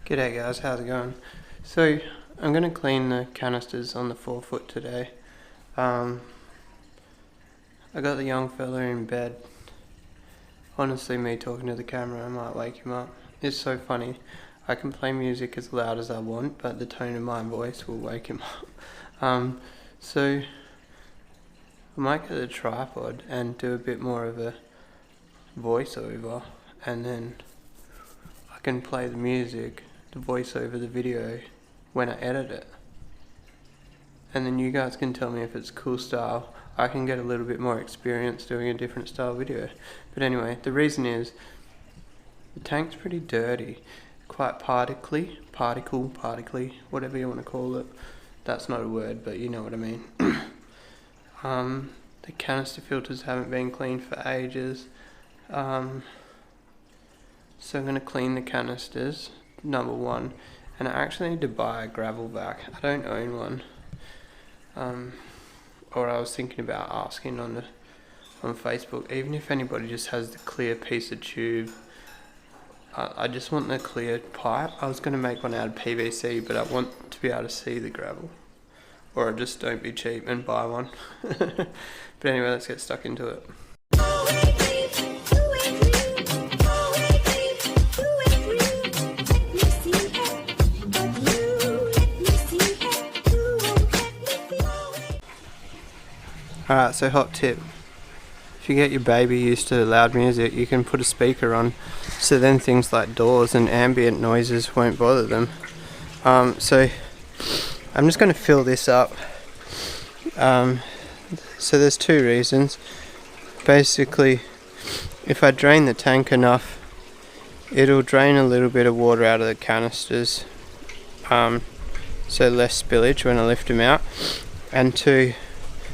G'day guys, how's it going? So, I'm going to clean the canisters on the forefoot today. I got the young fella in bed. Honestly, me talking to the camera, I might wake him up. It's so funny. I can play music as loud as I want, but the tone of my voice will wake him up. So, I might get a tripod and do a bit more of a voiceover, and then I can play the music to voice over the video when I edit it, and then you guys can tell me if it's cool style. I can get a little bit more experience doing a different style video. But anyway, the reason is the tank's pretty dirty, quite particly, whatever you want to call it. That's not a word, but you know what I mean. The canister filters haven't been cleaned for ages, so I'm going to clean the canisters, number one, and I actually need to buy a gravel vac. I don't own one, or I was thinking about asking on Facebook, even if anybody just has the clear piece of tube. I just want the clear pipe. I was going to make one out of PVC, but I want to be able to see the gravel, or just don't be cheap and buy one. But anyway, let's get stuck into it. Alright, so hot tip. If you get your baby used to loud music, you can put a speaker on, so then things like doors and ambient noises won't bother them. So I'm just going to fill this up. So there's two reasons. Basically, if I drain the tank enough, it'll drain a little bit of water out of the canisters, so less spillage when I lift them out. And two,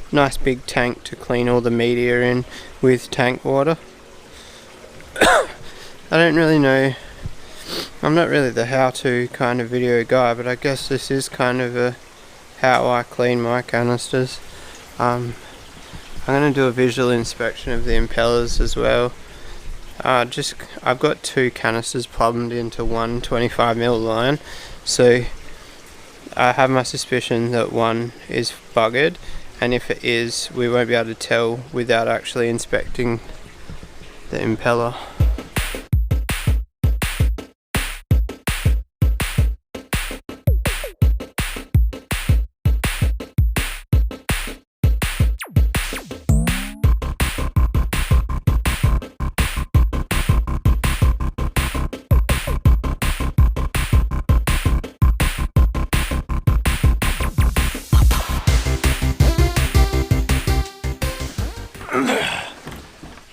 nice big tank to clean all the media in with tank water. I don't really know, I'm not really the how-to kind of video guy, but I guess this is kind of a how I clean my canisters. I'm going to do a visual inspection of the impellers as well. I've got two canisters plumbed into one 25mm line, so I have my suspicion that one is buggered, and if it is, we won't be able to tell without actually inspecting the impeller.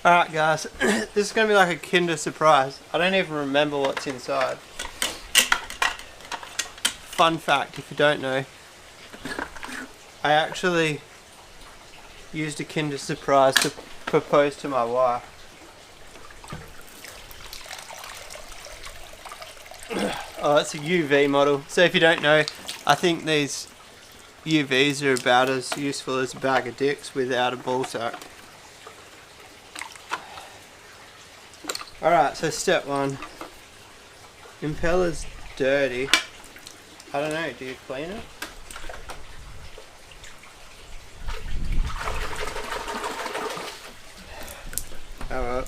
Alright guys, this is going to be like a Kinder surprise. I don't even remember what's inside. Fun fact, if you don't know, I actually used a Kinder surprise to propose to my wife. Oh, it's a UV model. So if you don't know, I think these UVs are about as useful as a bag of dicks without a ball sack. Alright, so step one. Impeller's dirty. I don't know, do you clean it? Oh well.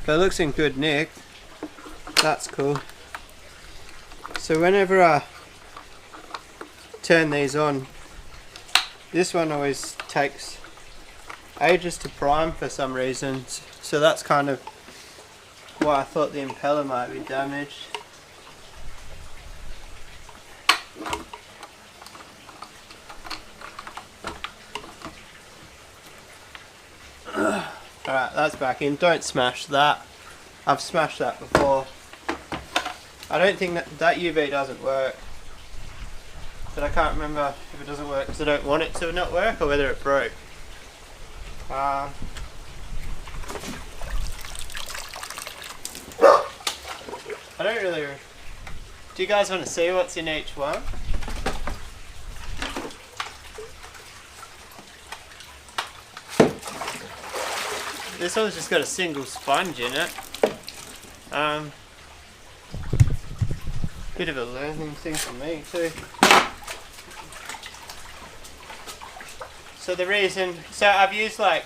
But it looks in good nick. That's cool. So whenever I turn these on, this one always takes ages to prime for some reason. So that's kind of why I thought the impeller might be damaged. Alright, that's back in. Don't smash that. I've smashed that before. I don't think that UV doesn't work. But I can't remember if it doesn't work because I don't want it to not work or whether it broke. I don't really... Do you guys want to see what's in each one? This one's just got a single sponge in it. Bit of a learning thing for me too. So the reason, so I've used like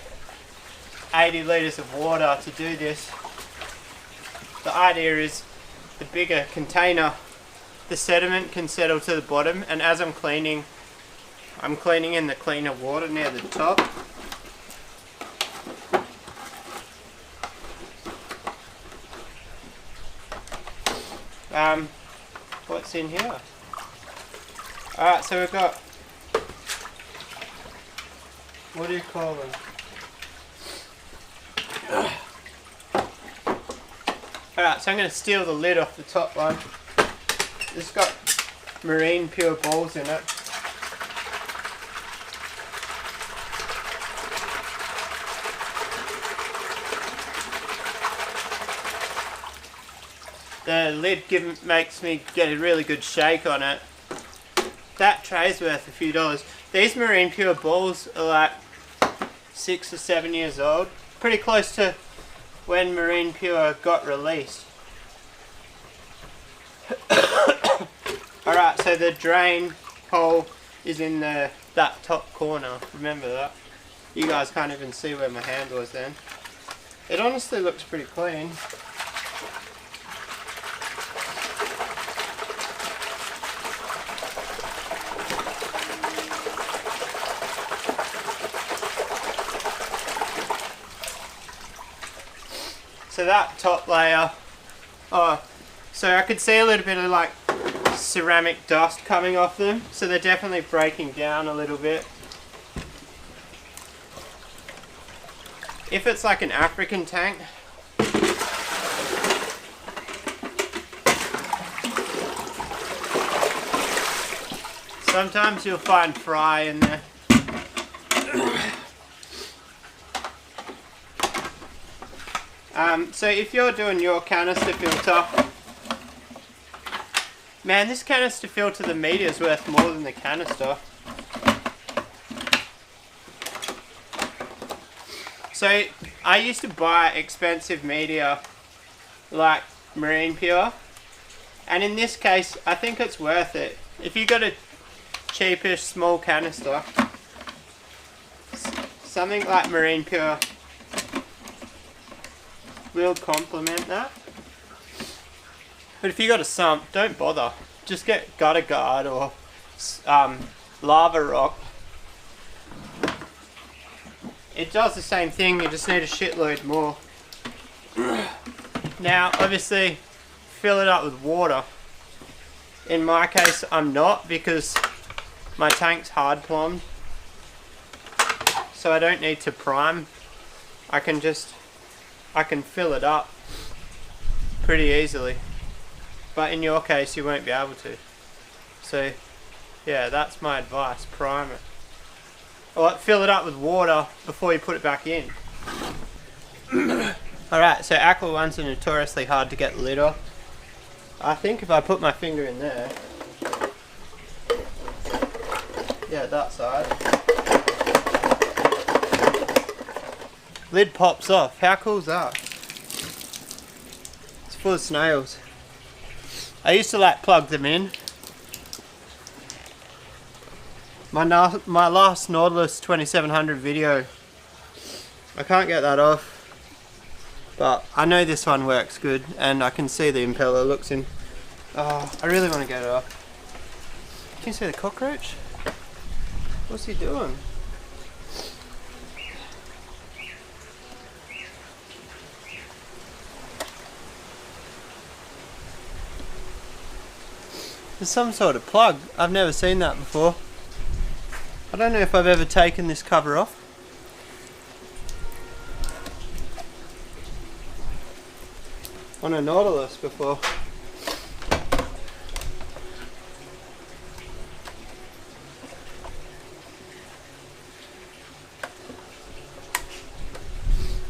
80 litres of water to do this. The idea is the bigger container, the sediment can settle to the bottom, and as I'm cleaning in the cleaner water near the top. What's in here? Alright, so we've got, what do you call them? Alright, so I'm going to steal the lid off the top one. It's got marine pure balls in it. The lid makes me get a really good shake on it. That tray's worth a few dollars. These marine pure balls are like 6 or 7 years old. Pretty close to when marine pure got released. Alright, so the drain hole is in that top corner. Remember that. You guys can't even see where my hand was then. It honestly looks pretty clean. So that top layer, so I could see a little bit of like ceramic dust coming off them, so they're definitely breaking down a little bit. If it's like an African tank, sometimes you'll find fry in there. So if you're doing your canister filter, man, this canister filter, the meter is worth more than the canister. So I used to buy expensive media like marine pure, and in this case I think it's worth it. If you got a cheapish small canister, something like marine pure will complement that. But if you got a sump, don't bother. Just get gutter guard or lava rock. It does the same thing, you just need a shitload more. Now obviously fill it up with water. In my case I'm not, because my tank's hard plumbed, so I don't need to prime. I can fill it up pretty easily, but in your case you won't be able to. So yeah, that's my advice, prime it. Or fill it up with water before you put it back in. Alright, so aqua ones are notoriously hard to get the lid off. I think if I put my finger in there, yeah, that side, lid pops off. How cool is that? It's full of snails. I used to like plug them in. My last Nautilus 2700 video, I can't get that off, but I know this one works good, and I can see the impeller looks in. Oh, I really want to get it off. Can you see the cockroach? What's he doing? There's some sort of plug. I've never seen that before. I don't know if I've ever taken this cover off. On a Nautilus before.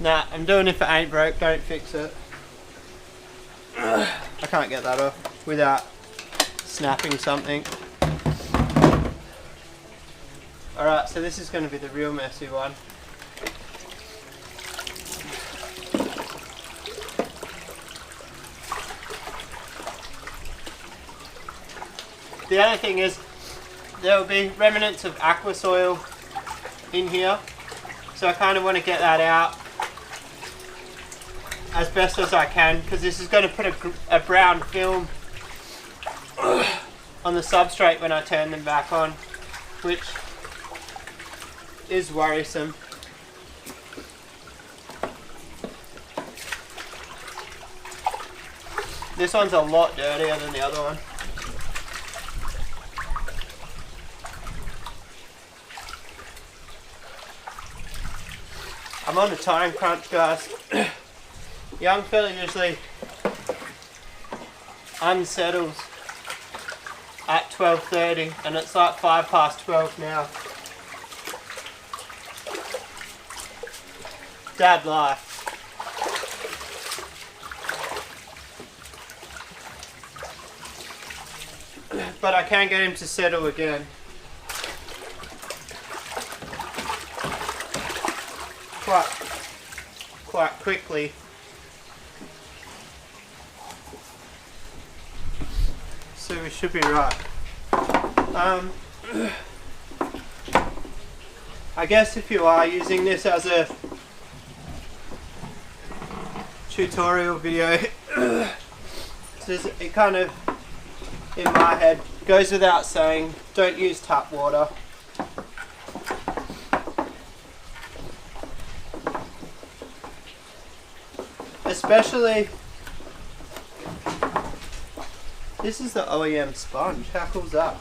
Nah, I'm doing it if it ain't broke, don't fix it. I can't get that off without snapping something. Alright, so this is going to be the real messy one. The other thing is there will be remnants of aqua soil in here, so I kind of want to get that out as best as I can, because this is going to put a brown film on the substrate when I turn them back on, which is worrisome. This one's a lot dirtier than the other one. I'm on a time crunch, guys. Young fella usually unsettles at 12:30 and it's like 12:05 now. Dad life. But I can get him to settle again. Quite quickly. So we should be right. I guess if you are using this as a tutorial video, it kind of, in my head, goes without saying, don't use tap water. Especially, this is the OEM sponge, how cool's that?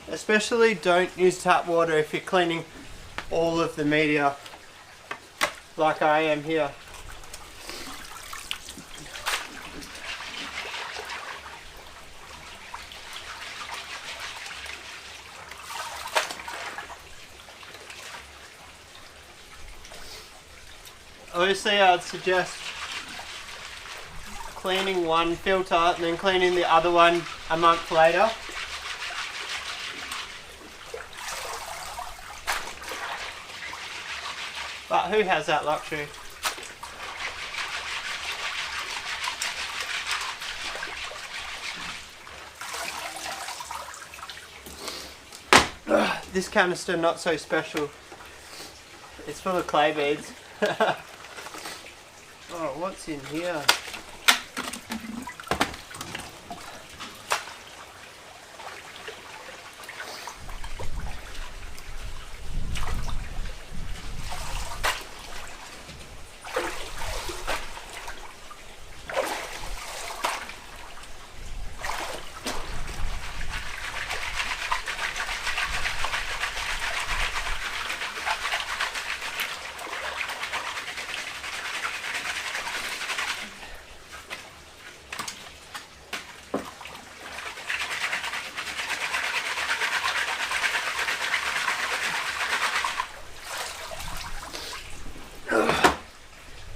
Especially don't use tap water if you're cleaning all of the media like I am here. Obviously I'd suggest cleaning one filter and then cleaning the other one a month later. But who has that luxury? This canister not so special. It's full of clay beads. Oh, what's in here?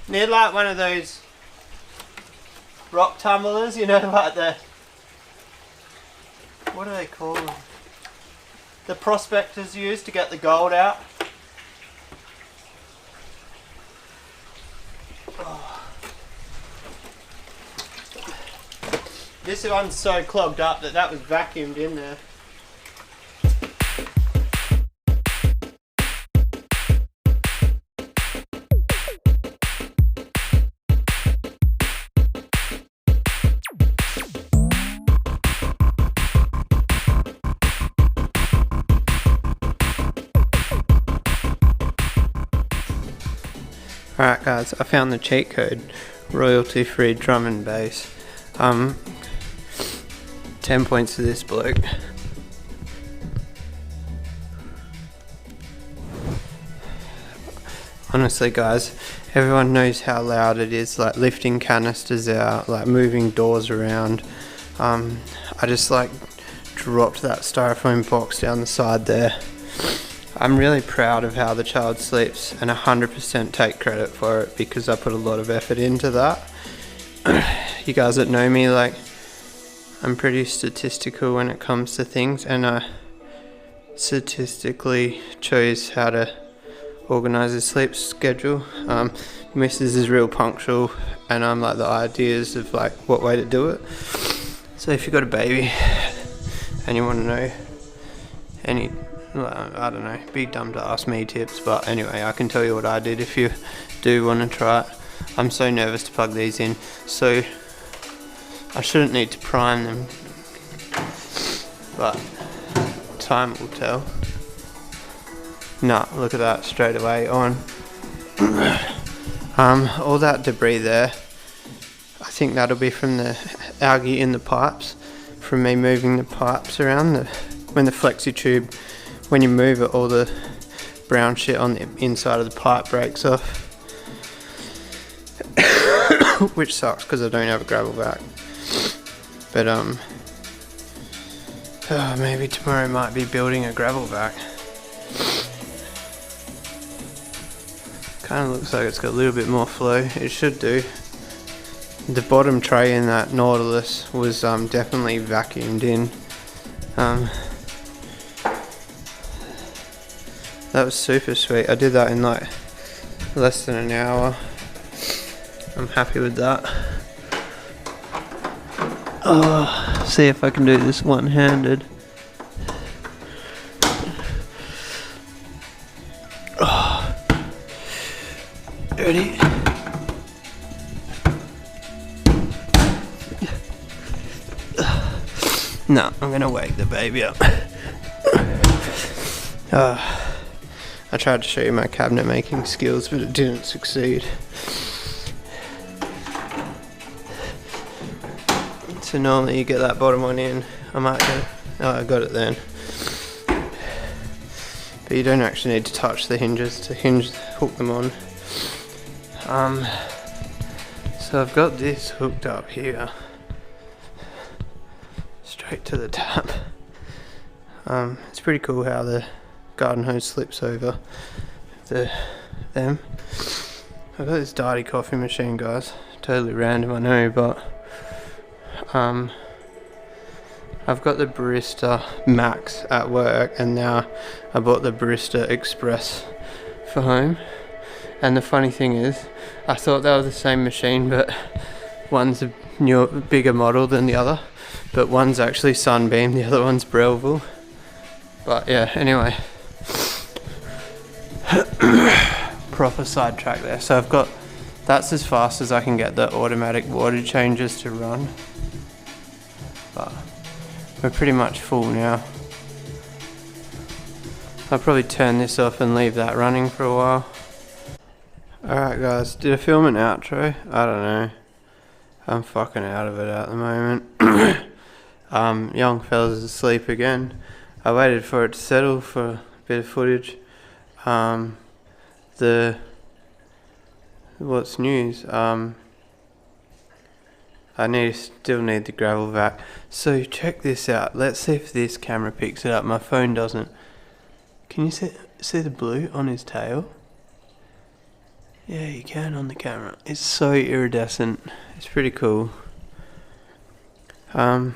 Need like one of those rock tumblers, you know, like the, what do they call them? The prospectors use to get the gold out. Oh. This one's so clogged up that was vacuumed in there. Alright guys, I found the cheat code, royalty free drum and bass. 10 points to this bloke. Honestly guys, everyone knows how loud it is, like lifting canisters out, like moving doors around. I just like dropped that styrofoam box down the side there. I'm really proud of how the child sleeps and 100% take credit for it because I put a lot of effort into that. You guys that know me, like, I'm pretty statistical when it comes to things, and I statistically chose how to organise his sleep schedule. Mrs. is real punctual, and I'm like the ideas of like what way to do it. So if you've got a baby and you want to know any, I don't know, be dumb to ask me tips, but anyway, I can tell you what I did if you do want to try it. I'm so nervous to plug these in, so I shouldn't need to prime them, but time will tell. Nah, look at that, straight away on. All that debris there, I think that'll be from the algae in the pipes, from me moving the pipes around. When the flexi tube, when you move it, all the brown shit on the inside of the pipe breaks off. Which sucks because I don't have a gravel vac. But maybe tomorrow might be building a gravel vac. Kind of looks like it's got a little bit more flow. It should do. The bottom tray in that Nautilus was definitely vacuumed in. That was super sweet. I did that in like less than an hour. I'm happy with that. See if I can do this one-handed. Ready? No, I'm gonna wake the baby up. I tried to show you my cabinet making skills, but it didn't succeed. So normally you get that bottom one in. I might go, I got it then. But you don't actually need to touch the hinges to hook them on. So I've got this hooked up here, straight to the tap. It's pretty cool how the garden hose slips over them. I've got this Darty coffee machine, guys. Totally random, I know, but I've got the Barista Max at work, and now I bought the Barista Express for home. And the funny thing is, I thought they were the same machine, but one's a newer, bigger model than the other. But one's actually Sunbeam, the other one's Breville. But yeah, anyway. Proper sidetrack there. So I've got, that's as fast as I can get the automatic water changes to run. But we're pretty much full now. I'll probably turn this off and leave that running for a while. Alright guys, did I film an outro? I don't know. I'm fucking out of it at the moment. Young fella's asleep again. I waited for it to settle for a bit of footage. What's news? I still need the gravel vac. So check this out. Let's see if this camera picks it up. My phone doesn't. Can you see the blue on his tail? Yeah, you can on the camera. It's so iridescent. It's pretty cool. There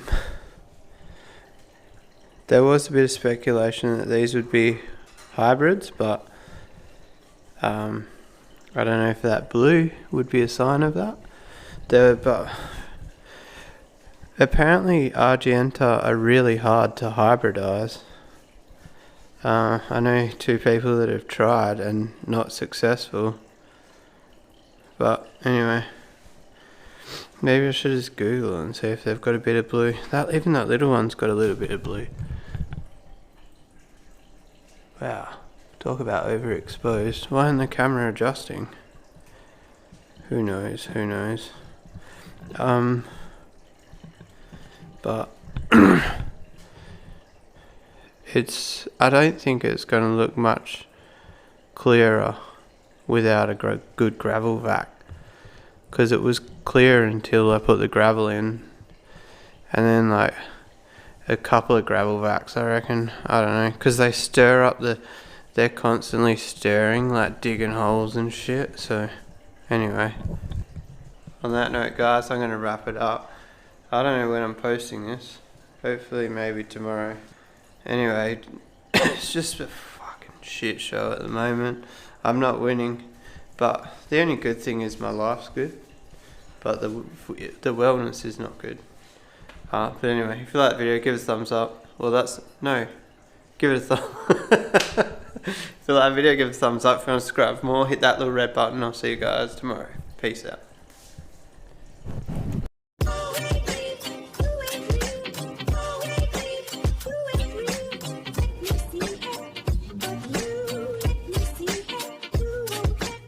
was a bit of speculation that these would be hybrids, but I don't know if that blue would be a sign of that. But apparently Argentea are really hard to hybridize. I know 2 people that have tried and not successful. But anyway, maybe I should just Google and see if they've got a bit of blue. Even that little one's got a little bit of blue. Wow, talk about overexposed. Why isn't the camera adjusting? Who knows, who knows. But I don't think it's going to look much clearer without a good gravel vac, because it was clear until I put the gravel in, and then like a couple of gravel vacs, I reckon. I don't know, because they stir up they're constantly stirring, like digging holes and shit. So anyway, on that note guys, I'm going to wrap it up. I don't know when I'm posting this, hopefully maybe tomorrow. Anyway, it's just a fucking shit show at the moment. I'm not winning, but the only good thing is my life's good, but the wellness is not good. But anyway, if you like the video, give it a thumbs up. Well, give it a thumb. If you like the video, give it a thumbs up. If you want to subscribe for more, hit that little red button. I'll see you guys tomorrow. Peace out.